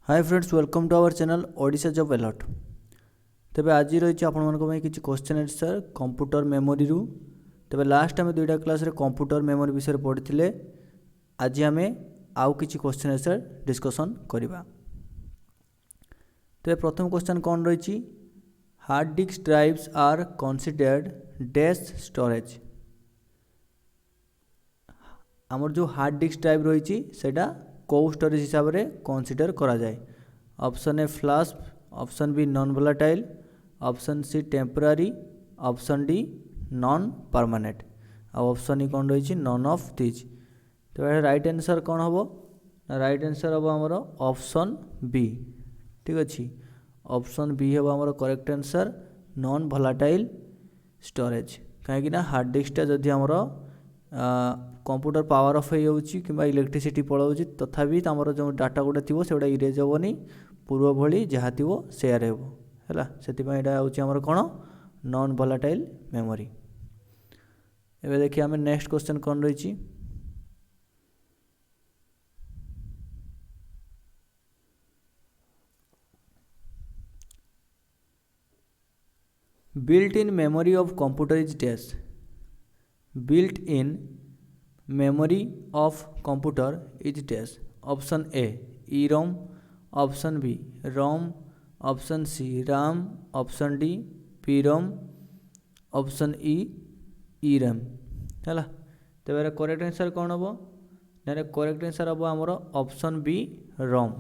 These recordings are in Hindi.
Hi friends, welcome to our channel Odisha job alert. तेबे आज रही आपण किसी क्वेश्चन आंसर कंप्यूटर मेमोरी रु। तेबे लास्ट आम दुईटा क्लास रे कंप्यूटर मेमोरी विषय पढ़ी। आज आम आउ किसी क्वेश्चन आंसर डिस्कसन करवा। तेबे प्रथम क्वेश्चन कौन रही? Hard disk drives are considered dash storage. आमर जो हार्ड डिस्क ड्राइव रही सेटा कौ स्टोरेज हिसाब से कनसीडर करा जाए? Option A flash, option B non volatile, option C temporary, option D non permanent और ऑप्शन ई कौन रही? None of these. तो राइट आंसर कौन हम? राइट आंसर हम आमर ऑप्शन बी। ठीक अच्छे, ऑप्शन बी हम आमर correct answer, non volatile storage. कहीं हार्ड डिस्कटा जदि आमर कंप्यूटर पावर ऑफ हो कि इलेक्ट्रिसिटी पलाऊँ तथापि आमर जो डाटा गुड़ा थी से इरेज हेनी, पूर्व भली जहाँ थी सेयार है से हूँ कौन? Non volatile memory. एबे देखिए आम नेक्स्ट क्वेश्चन कौन रही? Built in memory of computer is dash. Built in memory of computer is dash. Option A EROM, option B ROM, option C RAM, option D PROM, option E ERAM है। तो यार करेक्ट आंसर कौन हम? ना करेक्ट आंसर हम आमर ऑप्शन बी रोम।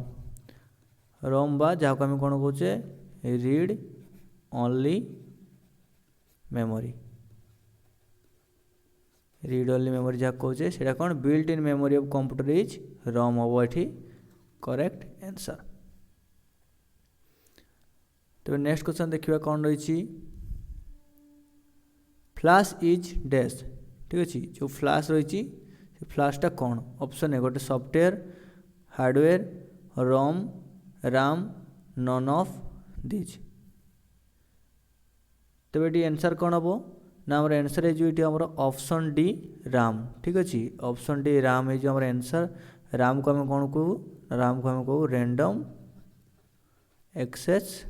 रोम बा जहाँ को आम कौन कहे? Read only memory. Read only memory जहाँ कहे से कौन? Built in memory of computer is ROM हम ये करेक्ट आंसर। तो नेक्स्ट क्वेश्चन देखिए कौन रही? Flash is dash. ठीक अच्छे, जो फ्लैश रही फ्लैशटा कौन? ऑप्शन ए गोटे software, hardware, ROM, RAM, none of these. तो ये आंसर कौन हम? ना आम आंसर है ऑप्शन डी राम। ठीक अच्छे, ऑप्शन डी राम है आम आंसर। राम को आम कौन कहू? राम को आम कहू रैंडम एक्सेस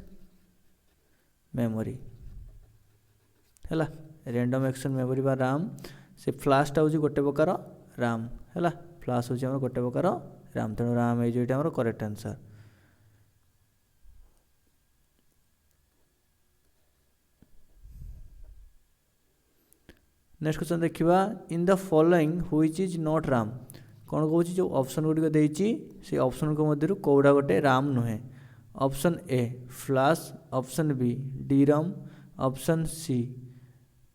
मेमोरी है। रैंडम एक्सेस मेमोरी बा राम। से फ्लैशटा हूँ गोटे प्रकार राम है। फ्लैश हूँ गोटे प्रकार राम, तेणु राम है जो करेक्ट आंसर। नेक्स्ट क्वेश्चन देखा, in the following which is not Ram. कौन कौन जो ऑप्शन गुड़िक देती से ऑप्शन को मध्य कौटा गोटे राम नुहे? Option A flash, option B D RAM, option C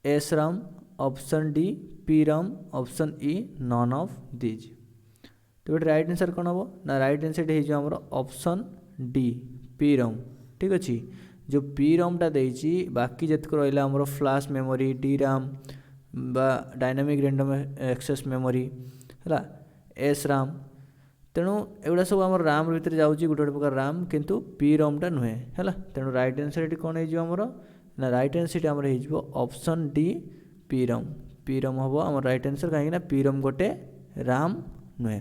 S RAM, option D P RAM, option E none of these. तो ये राइट आंसर कौन हम? ना राइट आंसर है आमर ऑप्शन डी पी राम। ठीक अच्छे, जो पी रामटा देती बाकी जितक रहा आमर फ्लैश मेमोरी, डी राम बा डायनामिक रैंडम एक्सेस मेमोरी है, एस राम। तेणु एगुड़ा सब आम राम भितर जाऊँगी गोटे गोटे प्रकार राम, किंतु पी रमटा नुहे है। तेणु राइट आंसर ये कौन होमर? ना राइट आंसर आमर हो option D P RAM. P RAM हम आम राइट आंसर, कहीं पी रम गोटे राम नुहे।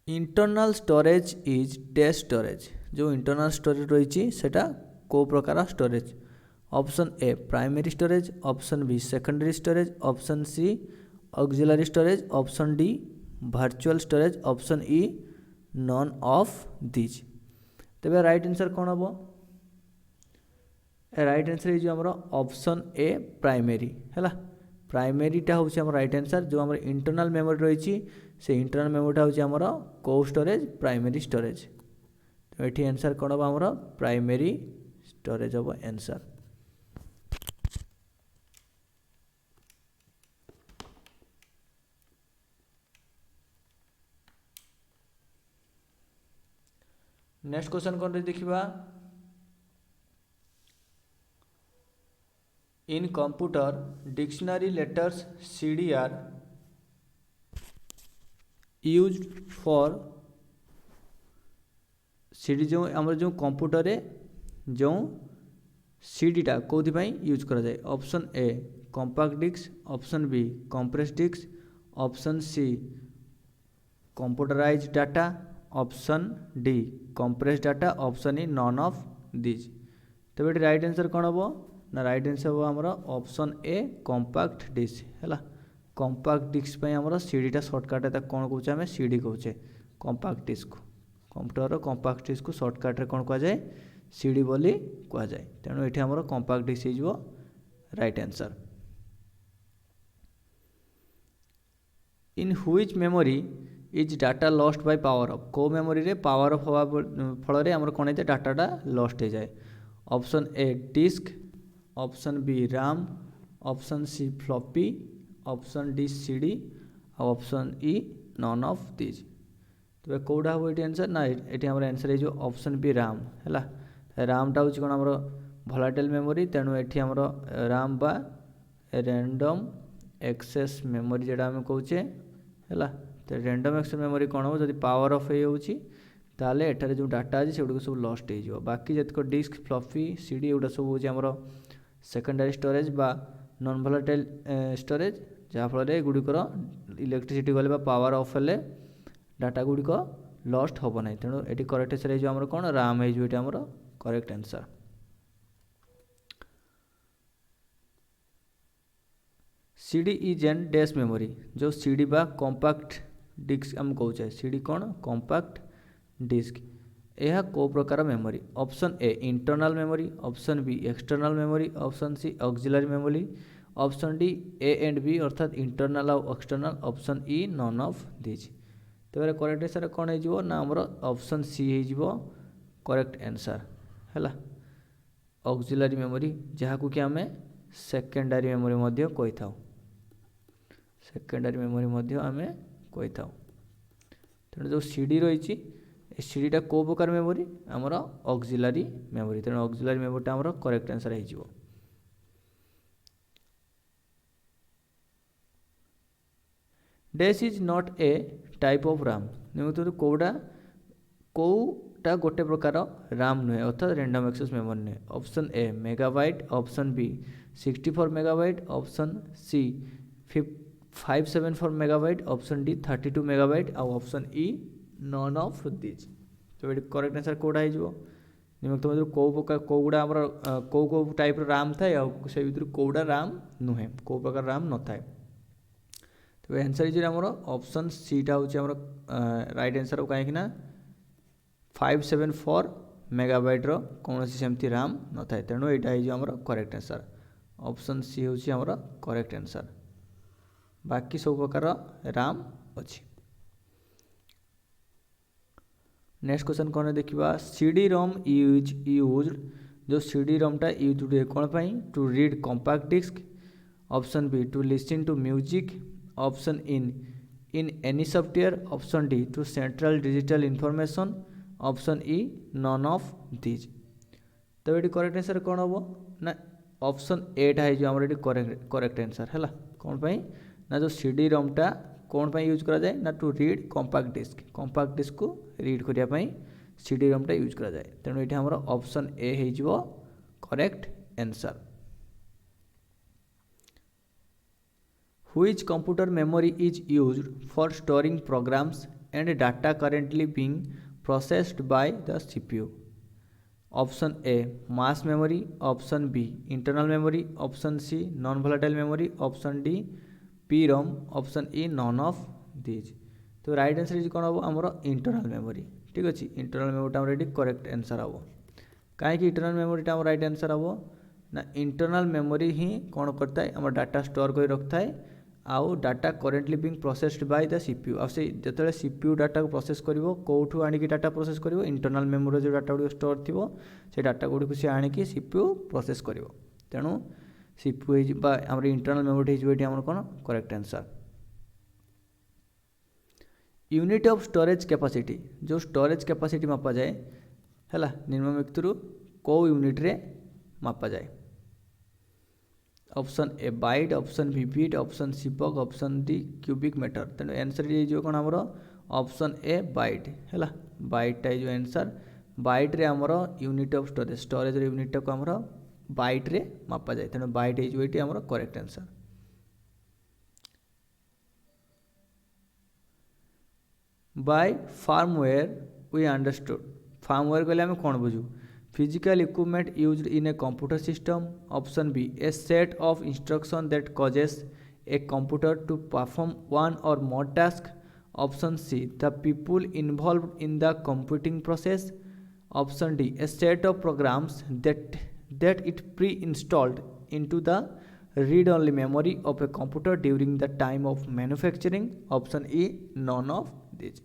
Internal storage is dash storage. जो इंटरनल स्टोरेज रही सेटा को प्रकार storage? Option A primary storage, option B secondary storage, option C auxiliary storage, option D virtual storage, option E none of these. तेरे राइट आंसर कौन हम? राइट आंसर है जो ऑप्शन ए प्राइमरी है। प्राइमरीटा हूँ आम राइट आंसर। जो आम इंटरनल मेमोरी रही से इंटरनल मेमोरीटा हूँ आमर को स्टोरेज? Primary storage. तो ये आंसर कौन हम? आमर प्राइमरी स्टोरेज हम आंसर। नेक्स्ट क्वेश्चन कौन देखा, इन computer dictionary letters CD are used for. CD जो आम जो कंप्यूटर जो सीडीटा कौन यूज करा जाए? Option A compact disc, option B compress disc, option C computerize data, option D compress data, option E none of these. तो ये राइट आंसर कौन हम ना राइट आंसर हम आमर ऑप्शन ए कंपैक्ट डिस्क है। कंपैक्ट डिस्क आमर सीडीटा सर्टकट कौन कौचे आम सीडी कौचे compact disc computer compact disc को सर्टकट कौन कहुए सीडी बोली कहुए। तेणु ये आमर कंपैक्ट डिस्क हो right answer. In which memory is data lost by power off को मेमोरी रे पावर ऑफ हवा फल आमर कौन है डाटाटा लॉस्ट हो जाए। Option A disk, option B RAM, option C floppy, option D CD, option E none of these. तो कौटा हम ये आंसर ना ये आम आंसर हो ऑप्शन बी रैम है। रैमटा हूँ कौन आमर भलाटाइल मेमोरी तेणु ये आमर रैम बा रैंडम एक्सेस मेमोरी जोड़ा आम कौचे है। तो रैंडम एक्सेस मेमोरी कौन हो जब पावर ऑफ होल एठार जो डाटा अच्छे से सब लस्ट हो। बाकी जितक डिस्क फ्लॉपी सीडी एगुड़ा सब हूँ आमर सेकेंडरी स्टोरेज बा नॉन भलाटाइल स्टोरेज जहाँफल एगुड़िकर इलेक्ट्रिसिटी गले पावर ऑफ हेले डाटा गुड़िक लस्ट हम ना। तेणु ये करेक्ट आंसर हो कौन रैम हो correct answer. CD is an dash memory जो सीडी बा कंपैक्ट डिस्क आम कौचे सीडी कौन कंपैक्ट डिस्क यह को प्रकार memory. Option A internal memory, option B external memory, option C auxiliary memory, option D A and B अर्थात इंटरनल और external, option E none of these. तो ये करेक्ट आंसर कौन हो ना आमर ऑप्शन सी हो करेक्ट आंसर है। ऑक्सिलरी मेमोरी जहाँ को कि आम सेकेंडरी मेमोरी कही था सेकेंडरी मेमोरी आम कही था। तेणु जो सीडी रही सीडीटा को प्रकार मेमोरी आमर ऑक्सिलरी मेमोरी तेणु ऑक्सिलरी मेमोरीटा आमर करेक्ट आंसर हो। Dash is not a type of RAM निम्न कौटा गोटे प्रकार रैम नुहे अर्थात रैंडम एक्सेस मेमोरी नुहे। Option A megabyte, option B 64 megabyte, option C 574 megabyte, option D 32 megabyte और option E none of these. तो ये करेक्ट आंसर कौटा हो निम्नलिखित मध्य कौगुड़ा आम कौ टाइप रैम थाए से भर कौटा रैम नुहे कौ प्रकार रैम न थाए। तो आंसर जो आमर ऑप्शन सीटा हूँ आमर राइट आंसर कहीं 574 मेगाबाइट्र कौन सेमती रैम न थाए तेणु यहाँ आमर करेक्ट आंसर ऑप्शन सी हूँ आमर करेक्ट आंसर। बाकी सब प्रकार रैम अच्छी। नेक्स्ट क्वेश्चन कौन देखा सीडी रोम यूज जो सीडी रोमटा यूज हुए कौन पाई to read compact disc, option B to listen to music, option in any software, option D to central digital information, option E none of these. तो ये करेक्ट आंसर कौन हम ना ऑप्शन एटा है जो आमर करेक्ट आंसर है। कौन पाई ना जो सीडी रोमटा कौन पाई यूज करा जाए ना टू रीड कंपैक्ट डिस्क को रीड करने सीडी रोमटा यूज करा जाए तेणु ये आमर ऑप्शन ए हो correct answer. Which computer memory is used for storing programs and data currently being processed by the CPU? Option A mass memory, option B internal memory, option C non volatile memory, option D PROM, option E none of these। तो राइट आंसर इज कौन हम आमर इंटरनल मेमोरी ठीक अच्छे इंटरनल मेमोरीटा आम ये करेक्ट आंसर हम कहीं इंटरनल मेमोरीटा आम राइट आंसर हम ना इंटरनल मेमोरी ही कौन करता है आम डाटा स्टोर कर रखता है आउ data currently being processed by the CPU आ से जो सीपीयू डाटा को प्रोसेस कर कौटू आनिकी डाटा प्रोसेस कर इंटरनल मेमोरी जो डाटा गुड़ स्टोर थी से डाटा गुड़ी सी आनिकी सीपीयू प्रोसेस कर तेणु सीपीयू आम इंटरनल मेमोरी होम कौन correct answer. Unit of storage capacity जो स्टोरेज कैपेसिटी मापा जाए है निम्नलिखित कौ यूनिट रे मापा जाए। Option A byte, option B bit, option C bug, option D cubic metre तेणु आंसर ये कौन आमर ऑप्शन ए बाइट है बाइटा जो आंसर बाइट रे आमर यूनिट ऑफ स्टोरेज यूनिटा को आमर बाइट रे मापा जाए तेणु बाइट ये आमर correct answer. By firmware we understood firmware कहले आम कौन बुझू physical equipment used in a computer system option B a set of instruction that causes a computer to perform one or more task option C the people involve in the computing process option D a set of programs that it pre-installed into the read-only memory of a computer during the time of manufacturing option E none of these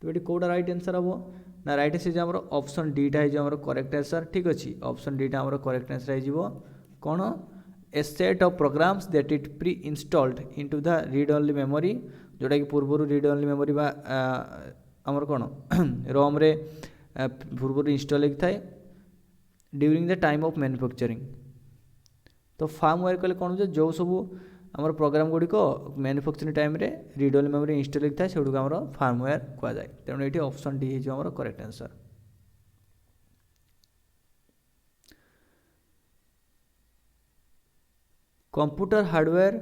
तो ये कोड राइट आंसर हम ना राइट आंसर आम ऑप्शन डीटा है करेक्ट आंसर ठीक अच्छे ऑप्शन डीटा आम करेक्ट आंसर हो कौन a set of programs that it pre installed into the read only memory जोटा कि पूर्व रीड ओनली मेमोरी आमर कौन रोम रे पूर्व इंस्टॉल होता थाए during the time of manufacturing तो फार्मवेयर कहले कौन हो जो सब आम प्रोग्राम गुड़िक मैन्युफैक्चरिंग टाइम रे रीड ओनली मेमोरी इंस्टॉल होता है सेगुड़ आम फार्मवेयर कहुए तेणु ये ऑप्शन डी हो correct answer computer hardware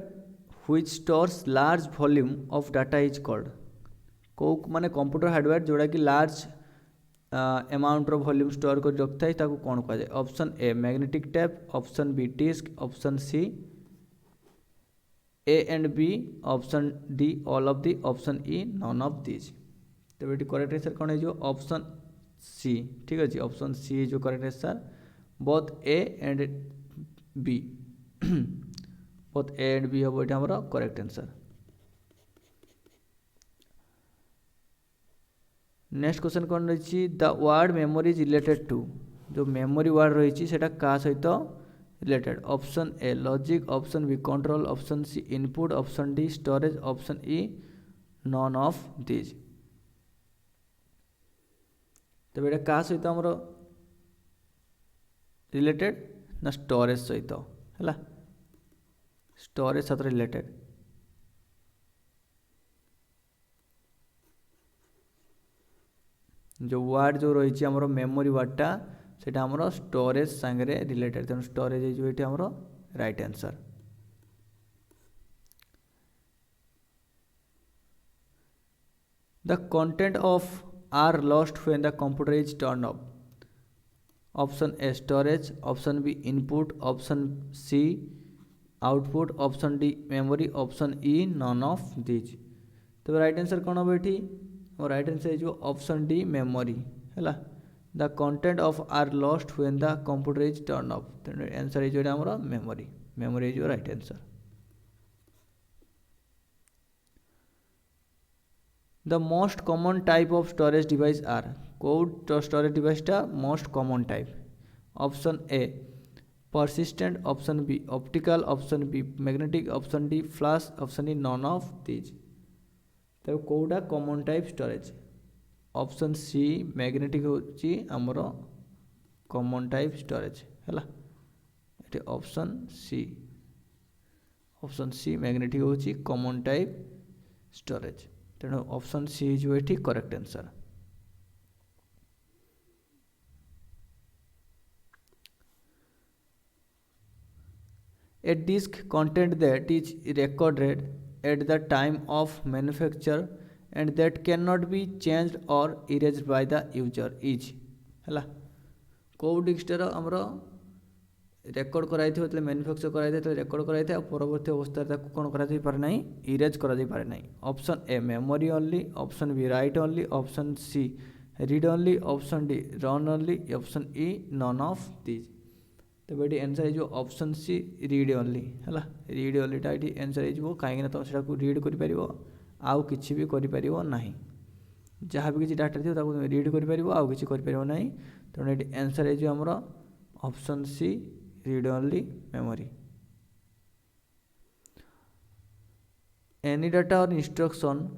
which stores large volume of data is called कौ माने कंप्यूटर हार्डवेयर जोड़ा कि large amount rho volume store कर रखता है कौन कह जाए option a magnetic tap option B disc option C A and B option D all of the option E none of this तो ये करेक्ट आंसर कौन है ऑप्शन सी ठीक अच्छे ऑप्शन सी जो correct answer both A and B both A and B हम ये आम करेक्ट आंसर नेक्स्ट क्वेश्चन कौन रही the word memory is related to जो मेमोरी वर्ड रही है क्या सहित related option A logic option B control option C input option D storage option E none of this तो ये क्या सहित आमर रिलेटेड ना स्टोरेज सहित है स्टोरेज सहित रिलेटेड जो वर्ड जो रही आमर मेमोरी वर्डटा से आमर स्टोरेज सांगे रिलेटेड तेणु स्टोरेज ये आमर right answer the content of are lost when the computer is turn off option A storage option B input option C output option D memory option E none of this तो राइट आंसर कौन हम ये और right answer option D memory है the content of are lost when the computer is turn off तेणु आंसर ये आमर memory memory is right answer the most common type of storage device are कौ स्टोरेज डिवाइसटा most common type option A persistent option B optical option B magnetic option D flash option E none of this तो कौटा common type storage option C magnetic होची आमर कॉमन टाइप स्टोरेज है ये ऑप्शन सी मैग्नेटिक होची कॉमन टाइप स्टोरेज तेणु ऑप्शन सी जो ये correct answer a disk content that is recorded at the time of manufacture and that cannot be changed or erased by the user is है कौ डिस्कटर आमर रेकर्ड कर मैन्युफैक्चर कर रेकर्ड कर परवर्ती अवस्था कौन कर ना इरेज कर option A memory only option B write only option C read only option D run only option E none of this तो ये आंसर हो ऑप्शन सी रीड ओनली है रीड ओनलीटा ये आंसर हो कहीं तुम से रीड कर आउ कि भी करना जहाँ भी किसी डाटा थी तुम रीड कर आउ कि ना तेणु ये आंसर हो आमर option C read only memory any data or instruction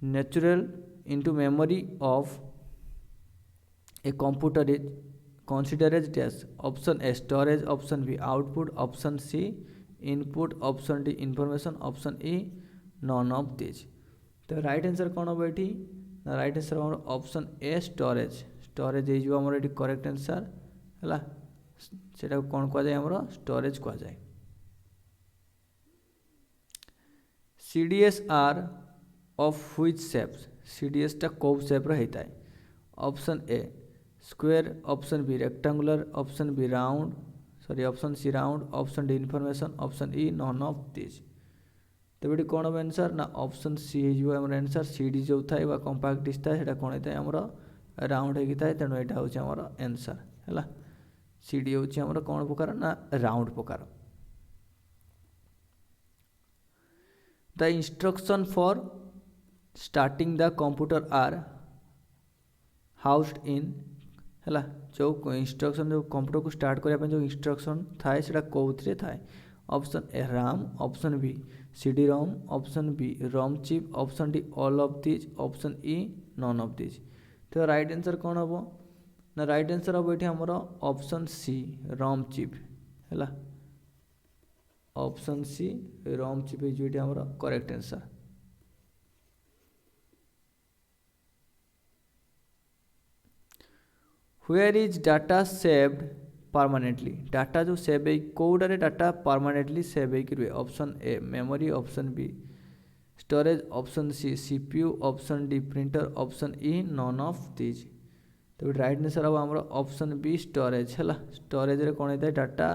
natural into memory of a computer is considered as dash option A storage option B output option C input option D information option E none of these तो राइट आंसर कौन हम ये राइट आंसर हम ऑप्शन ए स्टोरेज स्टोरेज हो आमर ये करेक्ट आंसर है से कौन कहुए आमर स्टोरेज कहुए CDS are of which shapes CDS टा कोव शेप रो होता है option A square option B rectangular option B round option C round option D information option E none of this तेज ये कौन हम आंसर ना ऑप्शन सी हो आंसर CD जो थाए कंपाक्ट डिश थाए कौन होता है आमर राउंड होता है तेणु यहाँ हूँ आमर आंसर है CD हूँ कौन प्रकार ना राउंड प्रकार the instruction for starting the computer are housed in है जो इंस्ट्रक्शन जो कंप्यूटर को स्टार्ट करने जो इंस्ट्रक्शन थाए से कौन थाए option A RAM option B CD ROM option B ROM chip option D all of this option E none of this तो राइट आंसर कौन हम ना राइट आंसर हम ये आमर ऑप्शन सी रोम चिप है ऑप्शन सी रोम चिप ये आमर correct answer where is data saved permanently data जो सेव कौटारे डाटा परमानेंटली सेव रुए option A memory option B storage option C CPU option D printer option E none of this तो राइट आंसर हम आमर ऑप्शन बी स्टोरेज है स्टोरेज रे कौन होता है डाटा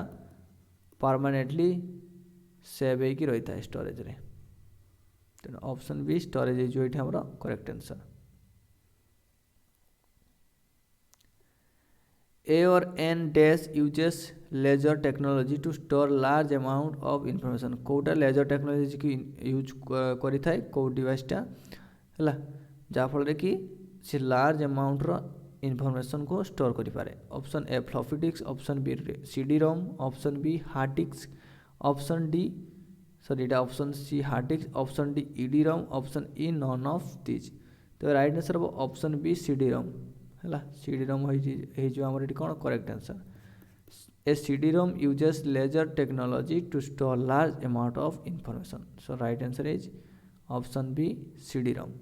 परमानेंटली सेव रही है स्टोरेज रे तेणु ऑप्शन बी स्टोरेज जो ये आमर correct answer A or N dash uses laser technology to store large amount of information कोटा laser technology की यूज करी थाए को डिवाइस टा है जाफल कि से लार्ज अमाउंट रो इनफॉरमेशन को स्टोर करि पारे option A floppy disk option B CD ROM option B hard disk option D option C hard disk option D ED ROM option E none of this तो राइट आंसर हम ऑप्शन बी CD रोम है CD रोम हो आमर ये कौन correct answer A CD ROM uses laser technology to store large amount of information so right answer is option B CD ROM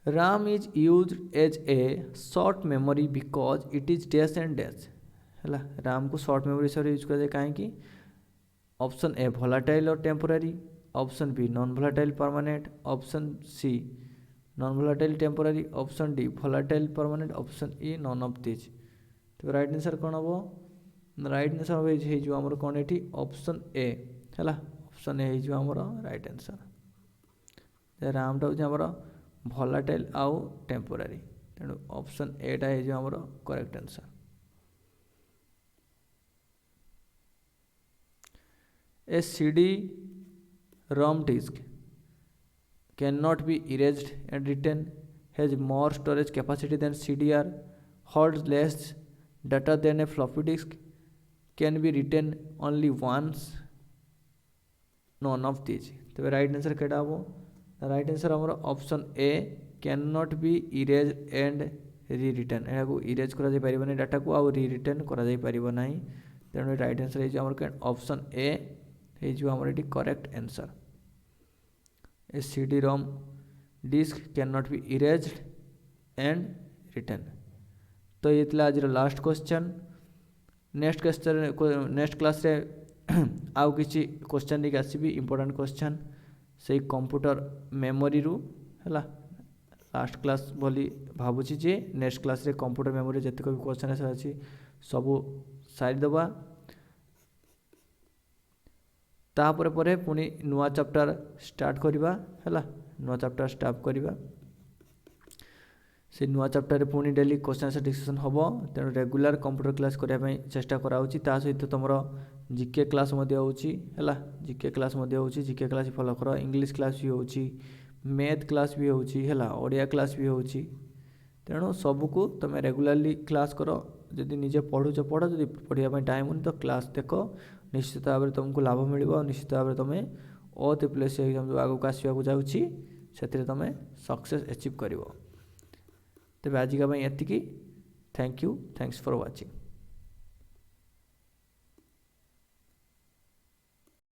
RAM is used as a short memory because it is dash and dash है RAM को short memory से यूज कर कहीं ऑप्शन ए volatile और temporary option B non volatile permanent option C non volatile temporary option D volatile permanent option E none of this तो राइट आंसर कौन हम राइट आंसर हो आमर कौन ये ऑप्शन ए है ऑप्शन ए हो आमर राइट आंसर RAM टा हूँ आमर volatile आउ टेम्पोरारी तेणु ऑप्शन ए टा हो आमर correct answer A CD ROM disk cannot be erased and written has more storage capacity than CDR holds less data than a floppy disk can be written only once none of these तो राइट आंसर केटा हम राइट आंसर आमर option A can not be erase and re return यहाँ इरेज करा पारिबनी डाटा को आउ री रिटर्न करा पारिबो नाही तेणु राइट आंसर है आमर ऑप्शन ए हो आमर ये correct answer A CD ROM disk cannot be erased and written तो ये आज लास्ट क्वेश्चन नेक्स्ट क्लास रे आउ किसी क्वेश्चन लेके आसबि इंपोर्टेंट क्वेश्चन से कंप्यूटर मेमोरी रू है लास्ट क्लास बोली भावुची जे नेक्स्ट क्लास रे कंप्यूटर मेमोरी जतक भी क्वेश्चन अच्छी सबू सारीदबा तापर परे पुणी नुआ चैप्टर स्टार्ट करवा है नुआ चैप्टर स्टार्ट करवा से नुआ चैप्टर पुणी डेली क्वेश्चन आंसर डिस्कशन हम तेणु रेगुलर कंप्यूटर क्लास करने चेष्टा कराऊँगी ता सहित तुम जीके क्लास है GK class GK class follow कर इंग्लिश क्लास भी होची मैथ क्लास भी होची है ओडिया क्लास भी होची तेणु सबको तुम रेगुलारली क्लास कर जदि निजे पढ़ुच पढ़ जब पढ़ाई टाइम होनी तो क्लास देख निश्चित भाव में तुमको लाभ मिल निश्चित भाव में तुम OAS एग्जाम जो आगक आसवाक जाऊँगी से तुम सक्सेस अचीव कर तेज आजिका ये thank you thanks for watching.